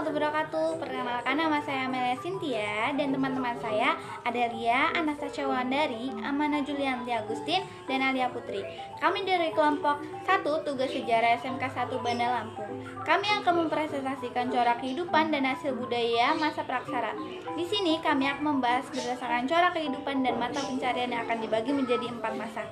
warahmatullahi wabarakatuh. Perkenalkan, nama saya Amelia Cynthia dan teman-teman saya Adelia, Anastasia Wandari, Amanda Julianti Agustin, dan Alia Putri. Kami dari kelompok 1 Tugas Sejarah SMK 1 Banda Lampung. Kami akan mempresentasikan corak kehidupan dan hasil budaya masa praksara. Di sini kami akan membahas berdasarkan corak kehidupan dan mata pencarian yang akan dibagi menjadi 4 masa.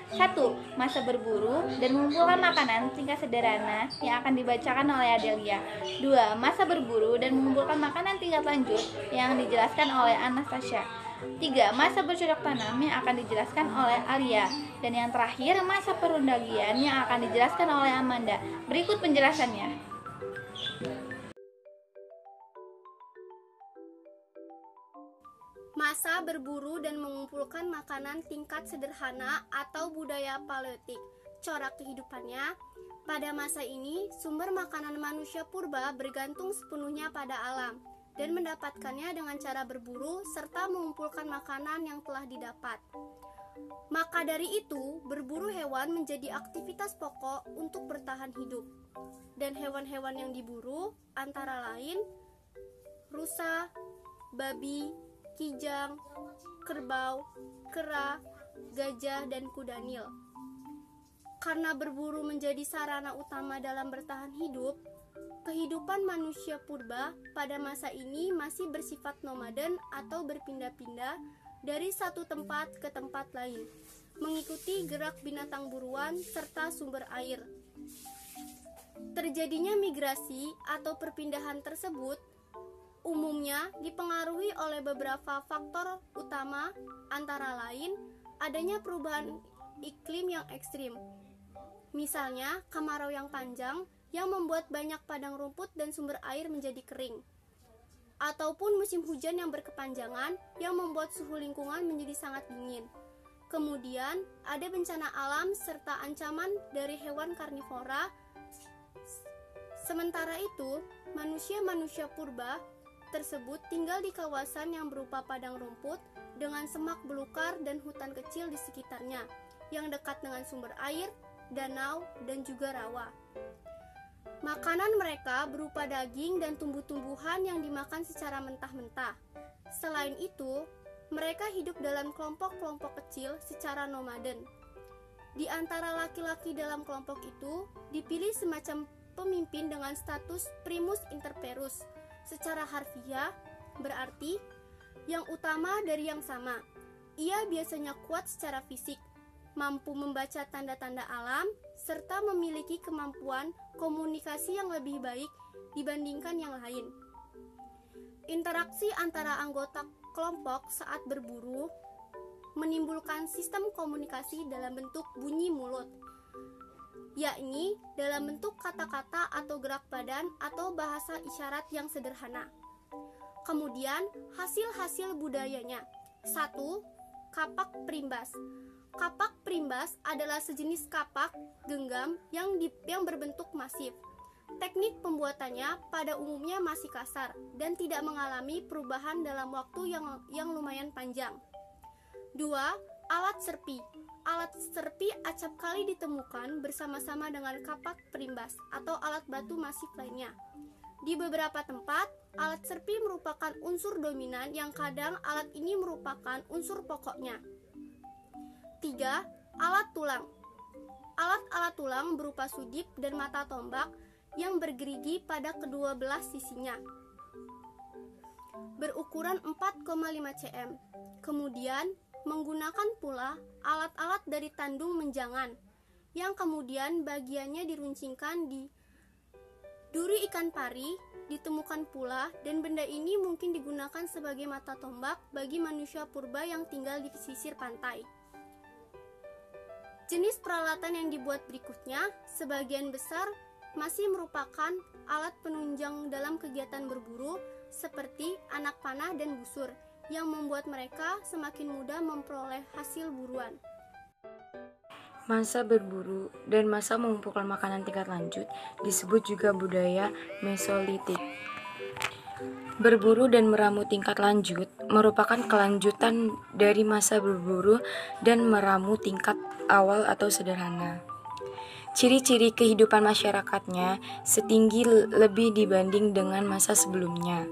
1. Masa berburu dan mengumpulkan makanan tingkat sederhana yang akan dibacakan oleh Adelia. 2. Masa berburu dan mengumpulkan makanan tingkat lanjut yang dijelaskan oleh Anastasia. 3. Masa bercocok tanam yang akan dijelaskan oleh Alia. Dan yang terakhir, masa perundagian yang akan dijelaskan oleh Amanda. Berikut penjelasannya. Masa berburu dan mengumpulkan makanan tingkat sederhana atau budaya paleolitik. Corak kehidupannya, pada masa ini sumber makanan manusia purba bergantung sepenuhnya pada alam dan mendapatkannya dengan cara berburu serta mengumpulkan makanan yang telah didapat. Maka dari itu, berburu hewan menjadi aktivitas pokok untuk bertahan hidup. Dan hewan-hewan yang diburu antara lain rusa, babi, kijang, kerbau, kera, gajah, dan kuda Nil. Karena berburu menjadi sarana utama dalam bertahan hidup, kehidupan manusia purba pada masa ini masih bersifat nomaden atau berpindah-pindah dari satu tempat ke tempat lain, mengikuti gerak binatang buruan serta sumber air. Terjadinya migrasi atau perpindahan tersebut umumnya dipengaruhi oleh beberapa faktor utama, antara lain adanya perubahan iklim yang ekstrim. Misalnya, kemarau yang panjang yang membuat banyak padang rumput dan sumber air menjadi kering. Ataupun musim hujan yang berkepanjangan yang membuat suhu lingkungan menjadi sangat dingin. Kemudian, ada bencana alam serta ancaman dari hewan karnivora. Sementara itu, manusia purba tersebut tinggal di kawasan yang berupa padang rumput dengan semak belukar dan hutan kecil di sekitarnya yang dekat dengan sumber air, danau, dan juga rawa. Makanan mereka berupa daging dan tumbuh-tumbuhan yang dimakan secara mentah-mentah. Selain itu, mereka hidup dalam kelompok-kelompok kecil secara nomaden. Di antara laki-laki dalam kelompok itu dipilih semacam pemimpin dengan status primus inter parus. Secara harfiah, berarti yang utama dari yang sama. Ia biasanya kuat secara fisik, mampu membaca tanda-tanda alam, serta memiliki kemampuan komunikasi yang lebih baik dibandingkan yang lain. Interaksi antara anggota kelompok saat berburu menimbulkan sistem komunikasi dalam bentuk bunyi mulut, yakni dalam bentuk kata-kata atau gerak badan atau bahasa isyarat yang sederhana. Kemudian, hasil-hasil budayanya. 1. Kapak primbas. Kapak primbas adalah sejenis kapak genggam yang berbentuk masif. Teknik pembuatannya pada umumnya masih kasar dan tidak mengalami perubahan dalam waktu yang lumayan panjang. 2. Alat serpi. Alat serpi acap kali ditemukan bersama-sama dengan kapak primbas atau alat batu masif lainnya. Di beberapa tempat, alat serpi merupakan unsur dominan yang kadang alat ini merupakan unsur pokoknya. 3. Alat tulang. Alat-alat tulang berupa sudip dan mata tombak yang bergerigi pada kedua belah sisinya, berukuran 4,5 cm. Kemudian, menggunakan pula alat-alat dari tandung menjangan yang kemudian bagiannya diruncingkan di duri ikan pari ditemukan pula, dan benda ini mungkin digunakan sebagai mata tombak bagi manusia purba yang tinggal di pesisir pantai. Jenis peralatan yang dibuat berikutnya sebagian besar masih merupakan alat penunjang dalam kegiatan berburu seperti anak panah dan busur yang membuat mereka semakin mudah memperoleh hasil buruan. Masa berburu dan masa mengumpulkan makanan tingkat lanjut disebut juga budaya Mesolitik. Berburu dan meramu tingkat lanjut merupakan kelanjutan dari masa berburu dan meramu tingkat awal atau sederhana. Ciri-ciri kehidupan masyarakatnya setinggi lebih dibanding dengan masa sebelumnya,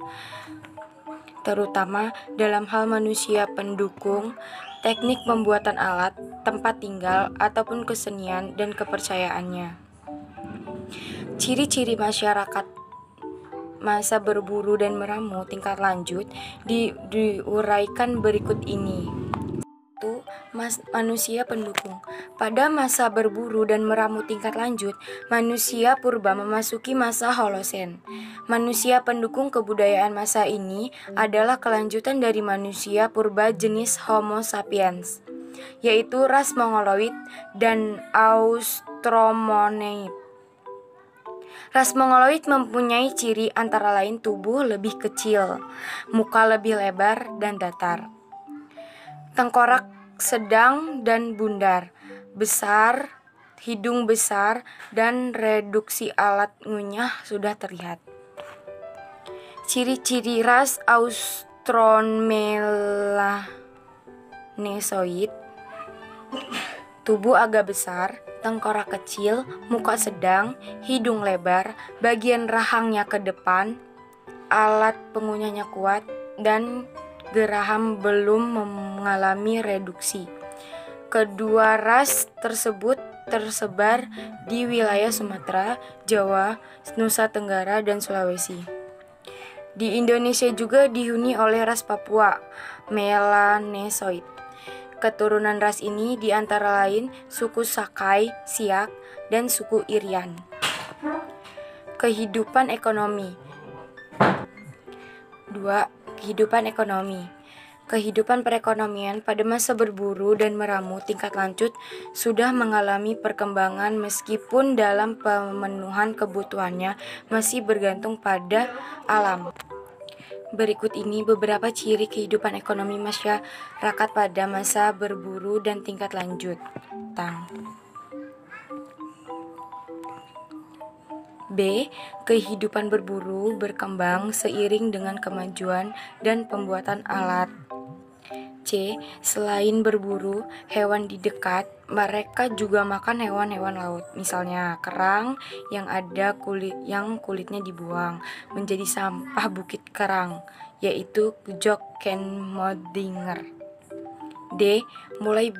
terutama dalam hal manusia pendukung, teknik pembuatan alat, tempat tinggal, ataupun kesenian dan kepercayaannya. Ciri-ciri masyarakat masa berburu dan meramu tingkat lanjut diuraikan berikut ini. 1. Manusia pendukung. Pada masa berburu dan meramu tingkat lanjut, manusia purba memasuki masa Holosen. Manusia pendukung kebudayaan masa ini adalah kelanjutan dari manusia purba jenis Homo sapiens, yaitu ras Mongoloid dan Austromoneid. Ras Mongoloid mempunyai ciri antara lain tubuh lebih kecil, muka lebih lebar dan datar, tengkorak sedang dan bundar, besar, hidung besar, dan reduksi alat ngunyah sudah terlihat. Ciri-ciri ras Austromelanesoid: tubuh agak besar, tengkorak kecil, muka sedang, hidung lebar, bagian rahangnya ke depan, alat pengunyahnya kuat, dan geraham belum mengalami reduksi. Kedua ras tersebut tersebar di wilayah Sumatera, Jawa, Nusa Tenggara, dan Sulawesi. Di Indonesia juga dihuni oleh ras Papua Melanesoid. Keturunan ras ini diantara lain suku Sakai, Siak, dan suku Irian. Kehidupan ekonomi. 2. Kehidupan ekonomi. Kehidupan perekonomian pada masa berburu dan meramu tingkat lanjut sudah mengalami perkembangan meskipun dalam pemenuhan kebutuhannya masih bergantung pada alam. Berikut ini beberapa ciri kehidupan ekonomi masyarakat pada masa berburu dan tingkat lanjut. B. Kehidupan berburu berkembang seiring dengan kemajuan dan pembuatan alat. C. Selain berburu hewan di dekat, mereka juga makan hewan-hewan laut, misalnya kerang yang kulitnya dibuang menjadi sampah bukit kerang, yaitu Jokkenmodinger. D. Mulai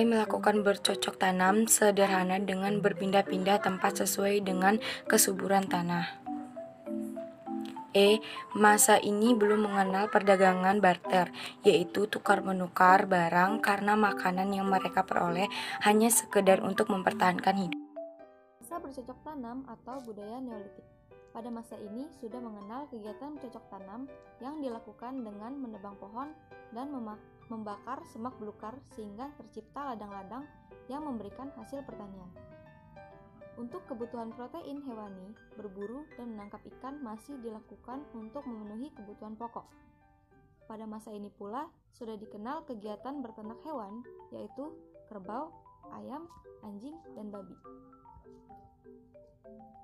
melakukan bercocok tanam sederhana dengan berpindah-pindah tempat sesuai dengan kesuburan tanah. Masa ini belum mengenal perdagangan barter, yaitu tukar-menukar barang karena makanan yang mereka peroleh hanya sekedar untuk mempertahankan hidup. Masa bercocok tanam atau budaya Neolitik. Pada masa ini sudah mengenal kegiatan bercocok tanam yang dilakukan dengan menebang pohon dan membakar semak belukar sehingga tercipta ladang-ladang yang memberikan hasil pertanian. Untuk kebutuhan protein hewani, berburu dan menangkap ikan masih dilakukan untuk memenuhi kebutuhan pokok. Pada masa ini pula sudah dikenal kegiatan berternak hewan, yaitu kerbau, ayam, anjing, dan babi.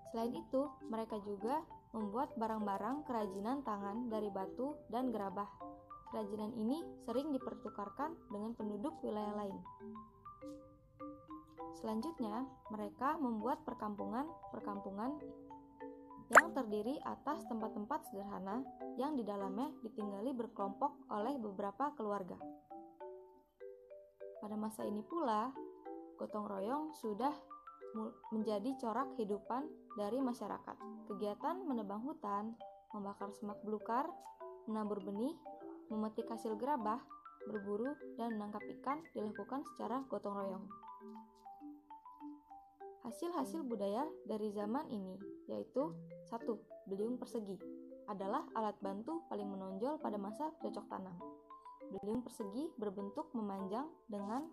Selain itu, mereka juga membuat barang-barang kerajinan tangan dari batu dan gerabah. Kerajinan ini sering dipertukarkan dengan penduduk wilayah lain. Selanjutnya, mereka membuat perkampungan yang terdiri atas tempat-tempat sederhana yang di dalamnya ditinggali berkelompok oleh beberapa keluarga. Pada masa ini pula, gotong royong sudah menjadi corak kehidupan dari masyarakat. Kegiatan menebang hutan, membakar semak belukar, menabur benih, memetik hasil gerabah, berburu, dan menangkap ikan dilakukan secara gotong royong. Hasil-hasil budaya dari zaman ini yaitu 1. Beliung persegi adalah alat bantu paling menonjol pada masa cocok tanam. Beliung persegi berbentuk memanjang dengan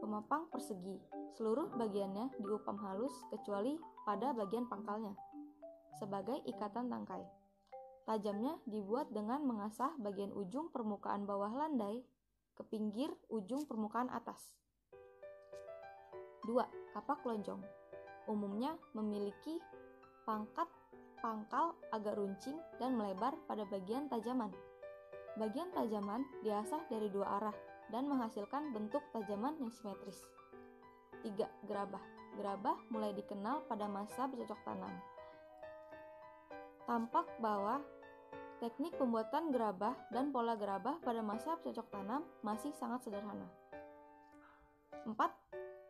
pemapang persegi. Seluruh bagiannya diupam halus kecuali pada bagian pangkalnya sebagai ikatan tangkai. Tajamnya dibuat dengan mengasah bagian ujung permukaan bawah landai ke pinggir ujung permukaan atas. 2. Kapak lonjong umumnya memiliki pangkal agak runcing dan melebar pada bagian tajaman. Bagian tajaman diasah dari dua arah, dan menghasilkan bentuk tajaman yang simetris. 3. Gerabah. Gerabah mulai dikenal pada masa bercocok tanam. Tampak bahwa teknik pembuatan gerabah dan pola gerabah pada masa bercocok tanam masih sangat sederhana. 4.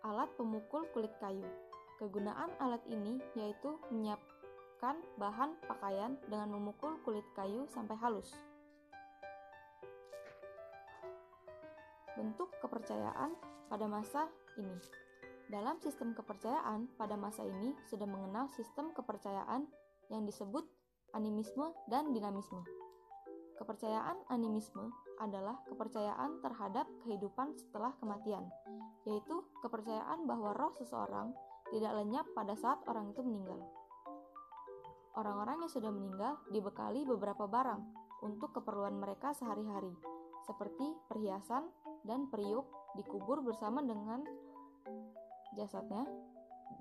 Alat pemukul kulit kayu. Kegunaan alat ini yaitu menyiapkan bahan pakaian dengan memukul kulit kayu sampai halus. Bentuk kepercayaan pada masa ini. Dalam sistem kepercayaan pada masa ini sudah mengenal sistem kepercayaan yang disebut animisme dan dinamisme. Kepercayaan animisme adalah kepercayaan terhadap kehidupan setelah kematian, yaitu kepercayaan bahwa roh seseorang tidak lenyap pada saat orang itu meninggal. Orang-orang yang sudah meninggal dibekali beberapa barang untuk keperluan mereka sehari-hari, seperti perhiasan dan periuk dikubur bersama dengan jasadnya,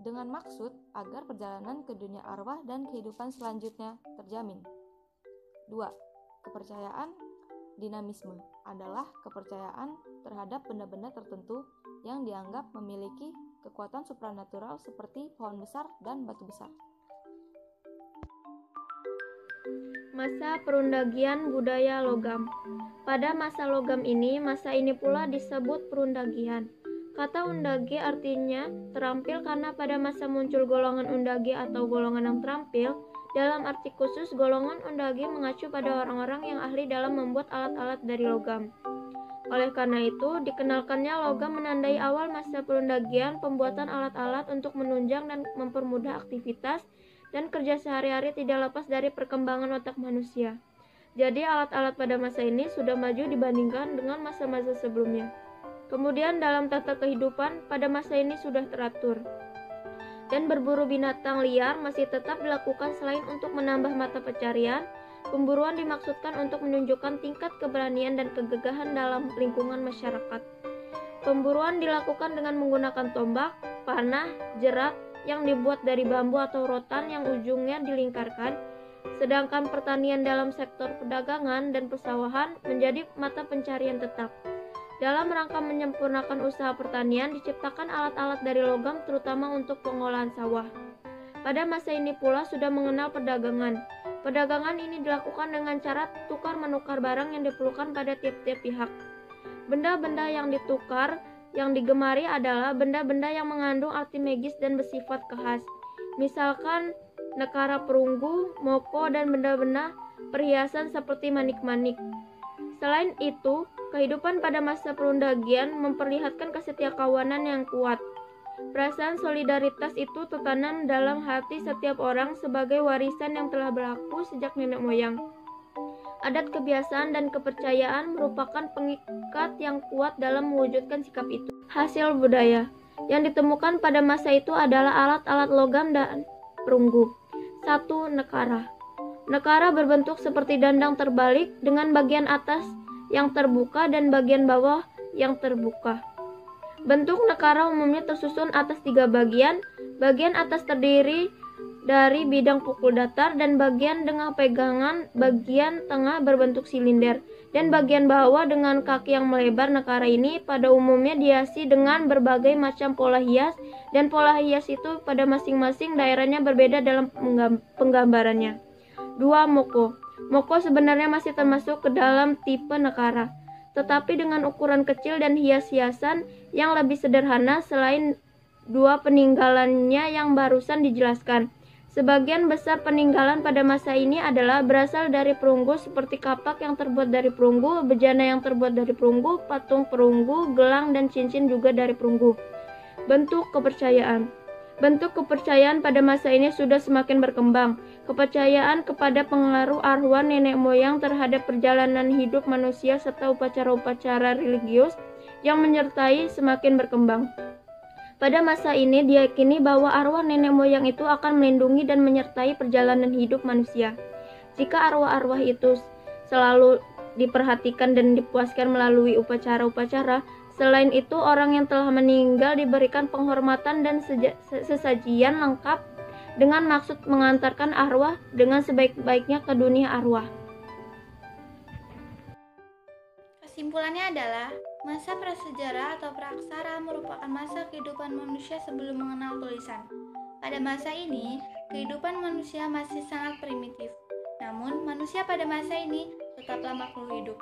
dengan maksud agar perjalanan ke dunia arwah dan kehidupan selanjutnya terjamin. 2. Kepercayaan dinamisme adalah kepercayaan terhadap benda-benda tertentu yang dianggap memiliki kekuatan supranatural seperti pohon besar dan batu besar. Masa perundagian budaya logam. Pada masa logam ini, masa ini pula disebut perundagian. Kata undagi artinya terampil karena pada masa muncul golongan undagi atau golongan yang terampil. Dalam arti khusus, golongan undagi mengacu pada orang-orang yang ahli dalam membuat alat-alat dari logam. Oleh karena itu, dikenalkannya logam menandai awal masa perundagian, pembuatan alat-alat untuk menunjang dan mempermudah aktivitas dan kerja sehari-hari tidak lepas dari perkembangan otak manusia. Jadi alat-alat pada masa ini sudah maju dibandingkan dengan masa-masa sebelumnya. Kemudian dalam tata kehidupan pada masa ini sudah teratur. Dan berburu binatang liar masih tetap dilakukan selain untuk menambah mata pencarian. Pemburuan dimaksudkan untuk menunjukkan tingkat keberanian dan kegagahan dalam lingkungan masyarakat. Pemburuan dilakukan dengan menggunakan tombak, panah, jerat yang dibuat dari bambu atau rotan yang ujungnya dilingkarkan. Sedangkan pertanian dalam sektor perdagangan dan persawahan menjadi mata pencarian tetap. Dalam rangka menyempurnakan usaha pertanian, diciptakan alat-alat dari logam terutama untuk pengolahan sawah. Pada masa ini pula sudah mengenal perdagangan. Perdagangan ini dilakukan dengan cara tukar-menukar barang yang diperlukan pada tiap-tiap pihak. Benda-benda yang ditukar, yang digemari adalah benda-benda yang mengandung arti magis dan bersifat khas. Misalkan nekara perunggu, moko, dan benda-benda perhiasan seperti manik-manik. Selain itu, kehidupan pada masa perundagian memperlihatkan kesetiakawanan yang kuat. Perasaan solidaritas itu tertanam dalam hati setiap orang sebagai warisan yang telah berlaku sejak nenek moyang. Adat kebiasaan dan kepercayaan merupakan pengikat yang kuat dalam mewujudkan sikap itu. Hasil budaya yang ditemukan pada masa itu adalah alat-alat logam dan perunggu. 1. Nekara. Nekara berbentuk seperti dandang terbalik dengan bagian atas yang terbuka dan bagian bawah yang terbuka. Bentuk nekara umumnya tersusun atas 3 bagian. Bagian atas terdiri dari bidang pukul datar dan bagian tengah pegangan, bagian tengah berbentuk silinder, dan bagian bawah dengan kaki yang melebar. Nekara ini pada umumnya dihiasi dengan berbagai macam pola hias, dan pola hias itu pada masing-masing daerahnya berbeda dalam penggambarannya. 2. Moko. Moko sebenarnya masih termasuk ke dalam tipe nekara, tetapi dengan ukuran kecil dan hias-hiasan yang lebih sederhana selain 2 peninggalannya yang barusan dijelaskan. Sebagian besar peninggalan pada masa ini adalah berasal dari perunggu seperti kapak yang terbuat dari perunggu, bejana yang terbuat dari perunggu, patung perunggu, gelang, dan cincin juga dari perunggu. Bentuk kepercayaan. Bentuk kepercayaan pada masa ini sudah semakin berkembang. Kepercayaan kepada pengaruh arwah nenek moyang terhadap perjalanan hidup manusia serta upacara-upacara religius yang menyertai semakin berkembang. Pada masa ini diyakini bahwa arwah nenek moyang itu akan melindungi dan menyertai perjalanan hidup manusia. Jika arwah-arwah itu selalu diperhatikan dan dipuaskan melalui upacara-upacara, selain itu orang yang telah meninggal diberikan penghormatan dan sesajian lengkap dengan maksud mengantarkan arwah dengan sebaik-baiknya ke dunia arwah. Kesimpulannya adalah Masa prasejarah atau praksara merupakan masa kehidupan manusia sebelum mengenal tulisan. Pada masa ini, kehidupan manusia masih sangat primitif. Namun, manusia pada masa ini tetaplah makhluk hidup.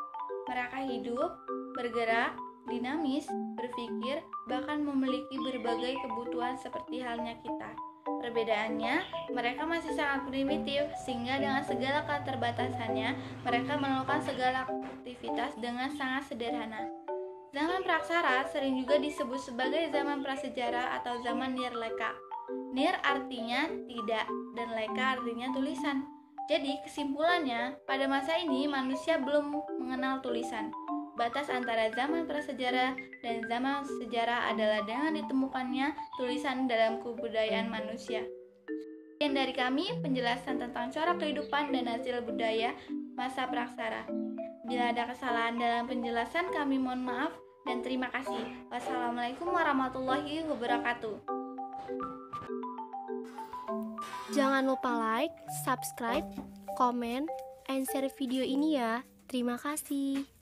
Mereka hidup, bergerak, dinamis, berpikir, bahkan memiliki berbagai kebutuhan seperti halnya kita. Perbedaannya, mereka masih sangat primitif, sehingga dengan segala keterbatasannya, mereka melakukan segala aktivitas dengan sangat sederhana. Zaman praksara sering juga disebut sebagai zaman prasejarah atau zaman nirleka. Nir artinya tidak, dan leka artinya tulisan. Jadi, kesimpulannya, pada masa ini manusia belum mengenal tulisan. Batas antara zaman prasejarah dan zaman sejarah adalah dengan ditemukannya tulisan dalam kebudayaan manusia. Sekian dari kami penjelasan tentang corak kehidupan dan hasil budaya masa praksara. Bila ada kesalahan dalam penjelasan, kami mohon maaf dan terima kasih. Wassalamualaikum warahmatullahi wabarakatuh. Jangan lupa like, subscribe, komen, and share video ini ya. Terima kasih.